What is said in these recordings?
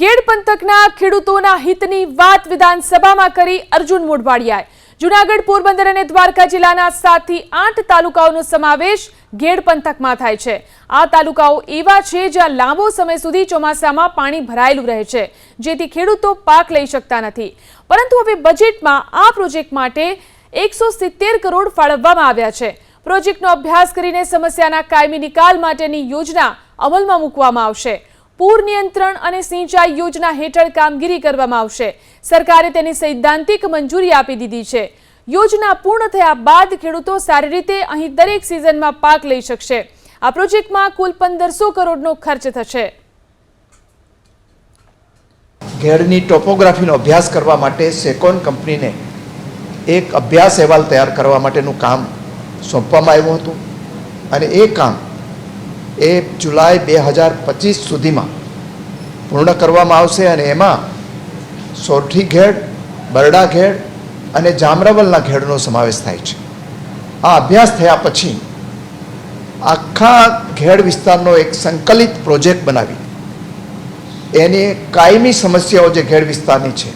ગેડ પંથકના ખેડૂતોના હિતની વાત વિધાનસભામાં કરી અર્જુન મોઢવાડિયાએ જૂનાગઢ, પોરબંદર અને દ્વારકા જિલ્લાના 7 થી 8 તાલુકાઓનો સમાવેશ ગેડ પંથકમાં થાય છે। આ તાલુકાઓ એવા છે જ્યાં લાંબો સમય સુધી ચોમાસામાં પાણી ભરાયેલું રહે છે, જેથી ખેડૂતો પાક લઈ શકતા નથી। પરંતુ હવે બજેટમાં આ પ્રોજેક્ટ માટે 170 કરોડ ફાળવવામાં આવ્યા છે। પ્રોજેક્ટનો અભ્યાસ કરીને સમસ્યાના કાયમી નિકાલ માટેની યોજના અમલમાં મૂકવામાં આવશે। પૂર નિયંત્રણ અને સિંચાઈ યોજના હેઠળ કામગીરી કરવામાં આવશે। સરકારે તેની સૈદ્ધાંતિક મંજૂરી આપી દીધી છે। યોજના પૂર્ણ થયા બાદ ખેડૂતો સારી રીતે અહીં દરેક સિઝનમાં પાક લઈ શકશે। આ પ્રોજેક્ટમાં કુલ 1500 કરોડનો ખર્ચ થશે। ગેડની ટોપોગ્રાફીનો અભ્યાસ કરવા માટે સેકોન કંપનીને એક અભ્યાસ અહેવાલ તૈયાર કરવા માટેનું કામ સોંપવામાં આવ્યું હતું અને એ કામ જુલાઈ 2025 સુધીમાં પૂર્ણ કરવામાં આવશે અને એમાં સોરઠી ઘેડ, બરડા ઘેડ અને જામરાવલના ઘેડનો સમાવેશ થાય છે। આ અભ્યાસ થયા પછી આખા ઘેડ વિસ્તારનો એક સંકલિત પ્રોજેક્ટ બનાવી એની કાયમી સમસ્યાઓ જે ઘેડ વિસ્તારની છે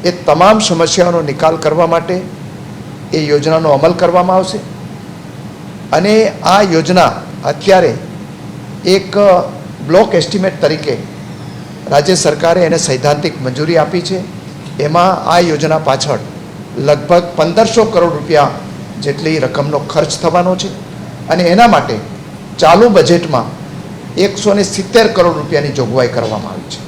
એ તમામ સમસ્યાઓનો નિકાલ કરવા માટે એ યોજનાનો અમલ કરવામાં આવશે અને આ યોજના અત્યારે એક બ્લોક એસ્ટિમેટ તરીકે રાજ્ય સરકારે એને સૈદ્ધાંતિક મંજૂરી આપી છે। એમાં આ યોજના પાછળ લગભગ 1500 કરોડ રૂપિયા જેટલી રકમનો ખર્ચ થવાનો છે અને એના માટે ચાલુ બજેટમાં 170 કરોડ રૂપિયાની જોગવાઈ કરવામાં આવી છે।